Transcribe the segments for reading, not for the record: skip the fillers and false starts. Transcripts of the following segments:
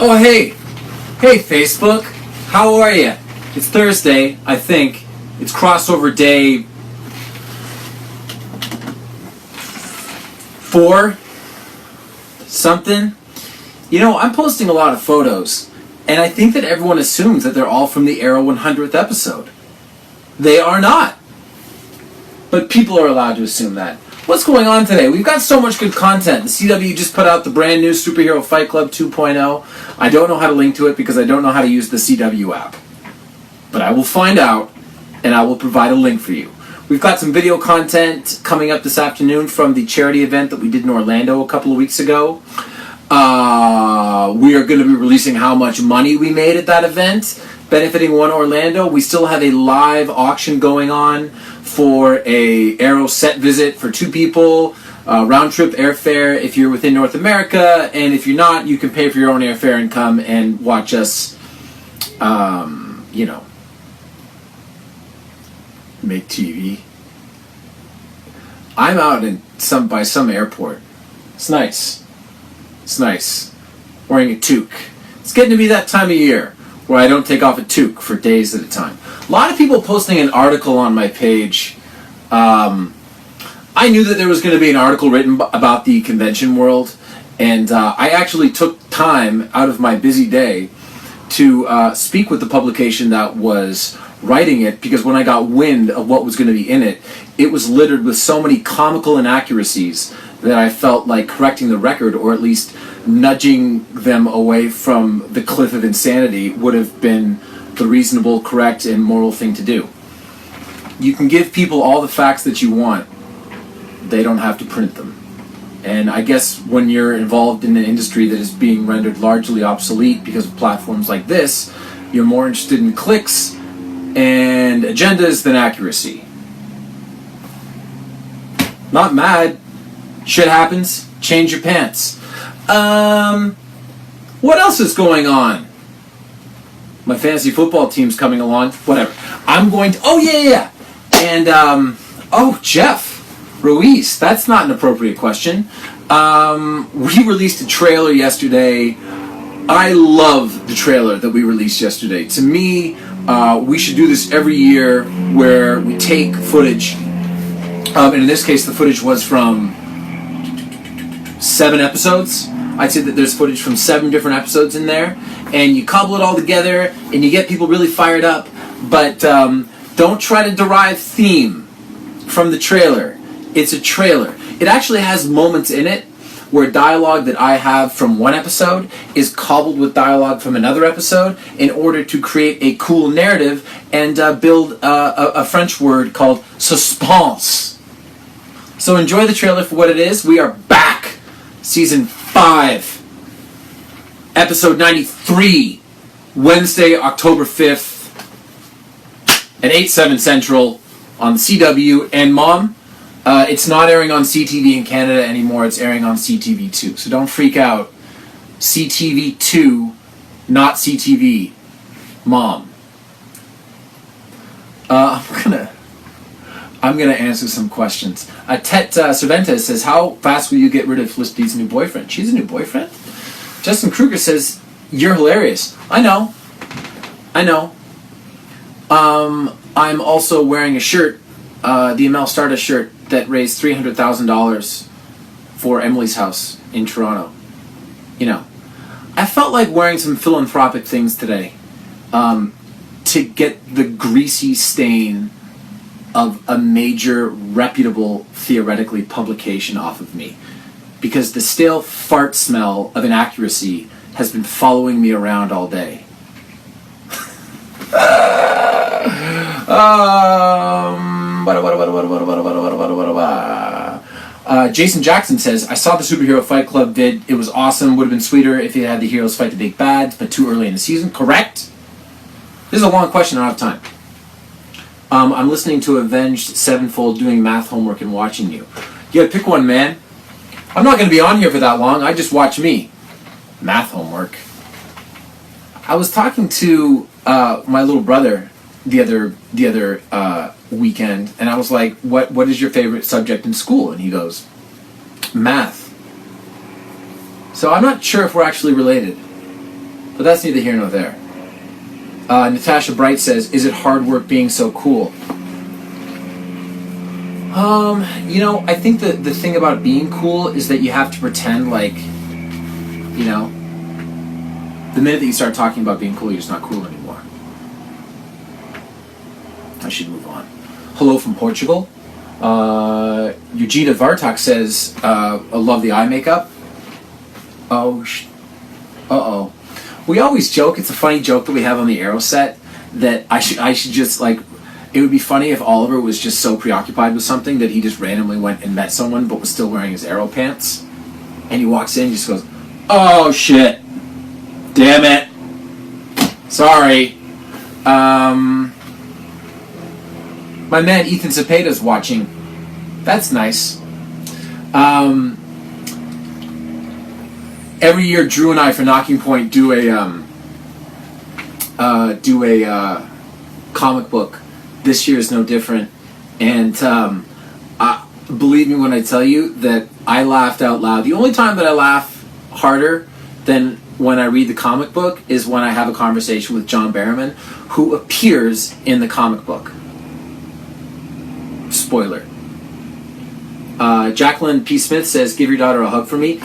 Oh, hey. Hey, Facebook. How are you? It's Thursday, I think. It's crossover day 4 something. You know, I'm posting a lot of photos, and I think that everyone assumes that they're all from the Arrow 100th episode. They are not. But people are allowed to assume that. What's going on today? We've got so much good content. The CW just put out the brand new Superhero Fight Club 2.0. I don't know how to link to it because I don't know how to use the CW app. But I will find out, and I will provide a link for you. We've got some video content coming up this afternoon from the charity event that we did in Orlando a couple of weeks ago. We are going to be releasing how much money we made at that event, benefiting One Orlando. We still have a live auction going on for a Arrow set visit for 2 people, round-trip airfare if you're within North America, and if you're not, you can pay for your own airfare and come and watch us, make TV. I'm out by some airport. It's nice. It's nice. Wearing a toque. It's getting to be that time of year where I don't take off a toque for days at a time. A lot of people posting an article on my page. I knew that there was going to be an article written about the convention world, and I actually took time out of my busy day to speak with the publication that was writing it, because when I got wind of what was going to be in it, it was littered with so many comical inaccuracies that I felt like correcting the record, or at least nudging them away from the cliff of insanity, would have been the reasonable, correct, and moral thing to do. You can give people all the facts that you want. They don't have to print them. And I guess when you're involved in an industry that is being rendered largely obsolete because of platforms like this, you're more interested in clicks and agendas than accuracy. Not mad. Shit happens. Change your pants. What else is going on? My fantasy football team's coming along. Whatever. I'm going to... Oh, yeah. And, Jeff Ruiz. That's not an appropriate question. We released a trailer yesterday. I love the trailer that we released yesterday. To me, we should do this every year where we take footage. And in this case, the footage was from 7 episodes. I'd say that there's footage from 7 different episodes in there. And you cobble it all together, and you get people really fired up. But don't try to derive theme from the trailer. It's a trailer. It actually has moments in it where dialogue that I have from one episode is cobbled with dialogue from another episode in order to create a cool narrative and build a French word called suspense. So enjoy the trailer for what it is. We are back. Season 5. Episode 93. Wednesday, October 5th at 8/7 Central on the CW. And Mom, it's not airing on CTV in Canada anymore. It's airing on CTV2. So don't freak out. CTV2, not CTV. Mom. I'm gonna answer some questions. Tet Cervantes says, how fast will you get rid of Felicity's new boyfriend? She's a new boyfriend? Justin Kruger says, you're hilarious. I know. I'm also wearing a shirt, the Amell Stardust shirt, that raised $300,000 for Emily's house in Toronto. You know, I felt like wearing some philanthropic things today to get the greasy stain of a major, reputable, theoretically, publication off of me. Because the stale fart smell of inaccuracy has been following me around all day. Jason Jackson says, I saw the Superhero Fight Club vid. It was awesome. Would have been sweeter if it had the heroes fight the big bads, but too early in the season. Correct? This is a long question. I don't have time. I'm listening to Avenged Sevenfold doing math homework and watching you. You gotta pick one, man. I'm not gonna be on here for that long. I just watch me. Math homework. I was talking to my little brother the other weekend, and I was like, what is your favorite subject in school? And he goes, math. So I'm not sure if we're actually related. But that's neither here nor there. Natasha Bright says, is it hard work being so cool? I think the thing about being cool is that you have to pretend like, the minute that you start talking about being cool, you're just not cool anymore. I should move on. Hello from Portugal. Eugenia Vartok says, I love the eye makeup. Uh-oh. We always joke, it's a funny joke that we have on the Arrow set, that I should just, like, it would be funny if Oliver was just so preoccupied with something that he just randomly went and met someone but was still wearing his Arrow pants. And he walks in and just goes, oh, shit. Damn it. Sorry. My man Ethan Cepeda's watching. That's nice. Every year, Drew and I for Knocking Point do a comic book. This year is no different, and believe me when I tell you that I laughed out loud. The only time that I laugh harder than when I read the comic book is when I have a conversation with John Barrowman, who appears in the comic book. Spoiler. Jacqueline P. Smith says, give your daughter a hug for me.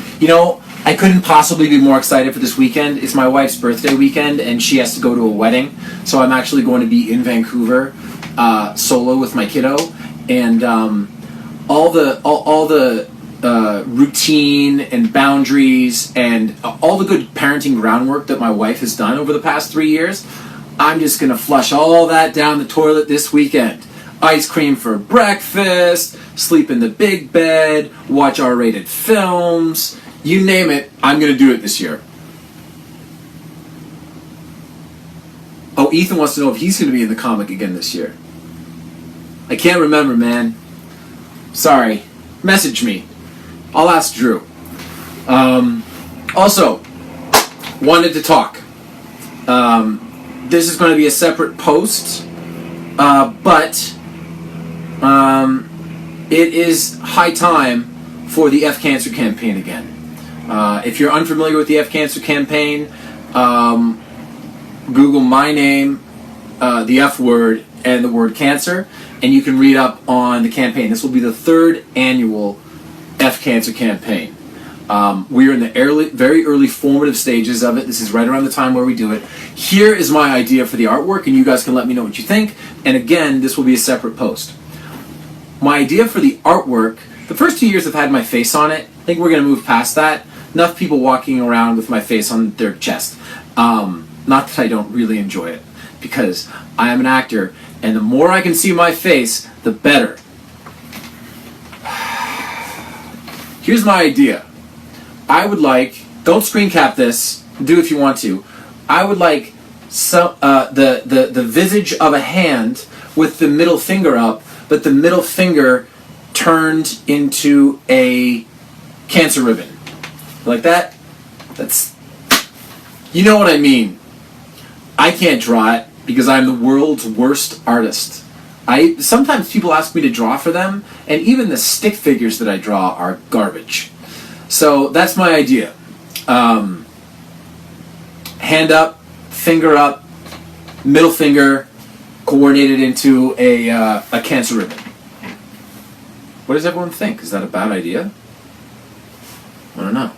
I couldn't possibly be more excited for this weekend. It's my wife's birthday weekend, and she has to go to a wedding. So I'm actually going to be in Vancouver solo with my kiddo. And all the routine and boundaries and all the good parenting groundwork that my wife has done over the past 3 years, I'm just going to flush all that down the toilet this weekend. Ice cream for breakfast, sleep in the big bed, watch R-rated films, you name it, I'm going to do it this year. Oh, Ethan wants to know if he's going to be in the comic again this year. I can't remember, man. Sorry. Message me. I'll ask Drew. Also, wanted to talk. This is going to be a separate post, but it is high time for the F Cancer campaign again. If you're unfamiliar with the F Cancer campaign, Google my name, the F word, and the word cancer, and you can read up on the campaign. This will be the 3rd annual F Cancer campaign. We're in the very early formative stages of it. This is right around the time where we do it. Here is my idea for the artwork, and you guys can let me know what you think. And again, this will be a separate post. My idea for the artwork, the first 2 years I've had my face on it. I think we're going to move past that. Enough people walking around with my face on their chest. Not that I don't really enjoy it, because I am an actor, and the more I can see my face, the better. Here's my idea. I would like, don't screen cap this, do if you want to. I would like the visage of a hand with the middle finger up, but the middle finger turned into a cancer ribbon. Like that? That's, you know what I mean. I can't draw it because I'm the world's worst artist. Sometimes people ask me to draw for them, and even the stick figures that I draw are garbage. So that's my idea. Hand up, finger up, middle finger coordinated into a cancer ribbon. What does everyone think? Is that a bad idea? I don't know.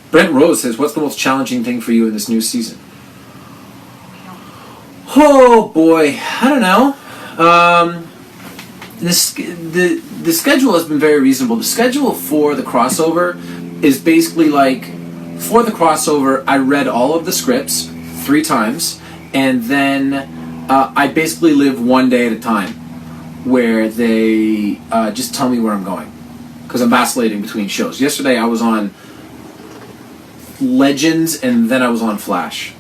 Brent Rose says, what's the most challenging thing for you in this new season? Oh boy, I don't know. The schedule has been very reasonable. The schedule for the crossover is basically like, for the crossover, I read all of the scripts 3 times, and then I basically live one day at a time, where they just tell me where I'm going, because I'm vacillating between shows. Yesterday I was on Legends, and then I was on Flash.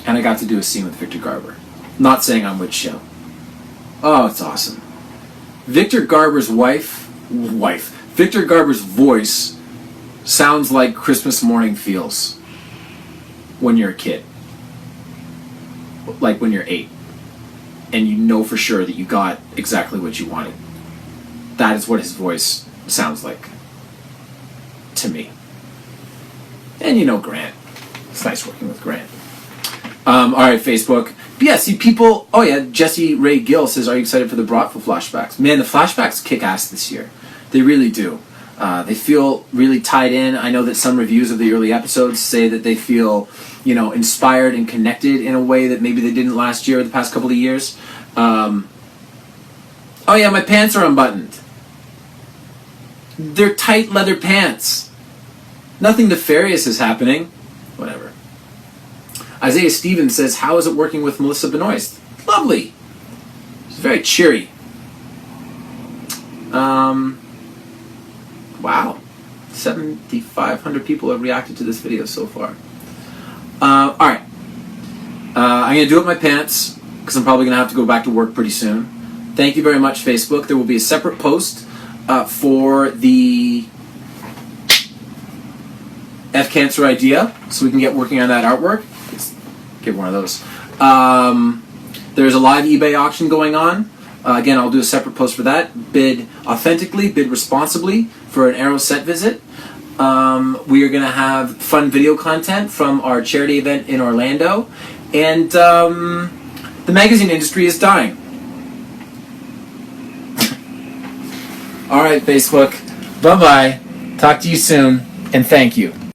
And I got to do a scene with Victor Garber. Not saying on which show. Oh, it's awesome. Victor Garber's Victor Garber's voice sounds like Christmas morning feels when you're a kid. Like when you're 8. And you know for sure that you got exactly what you wanted. That is what his voice sounds like to me. And you know Grant. It's nice working with Grant. All right, Facebook. But yeah, see people. Oh yeah, Jesse Ray Gill says, "Are you excited for the Brockville flashbacks?" Man, the flashbacks kick ass this year. They really do. They feel really tied in. I know that some reviews of the early episodes say that they feel, inspired and connected in a way that maybe they didn't last year or the past couple of years. Oh yeah, my pants are unbuttoned. They're tight leather pants. Nothing nefarious is happening. Whatever. Isaiah Stevens says, "How is it working with Melissa Benoist?" Lovely. She's very cheery. Wow. 7,500 people have reacted to this video so far. Alright. I'm going to do up my pants, because I'm probably going to have to go back to work pretty soon. Thank you very much, Facebook. There will be a separate post for the F Cancer idea, so we can get working on that artwork. Let's get one of those. There's a live eBay auction going on. Again, I'll do a separate post for that. Bid authentically, bid responsibly for an Arrow set visit. We are going to have fun video content from our charity event in Orlando. And the magazine industry is dying. All right, Facebook. Bye-bye. Talk to you soon, and thank you.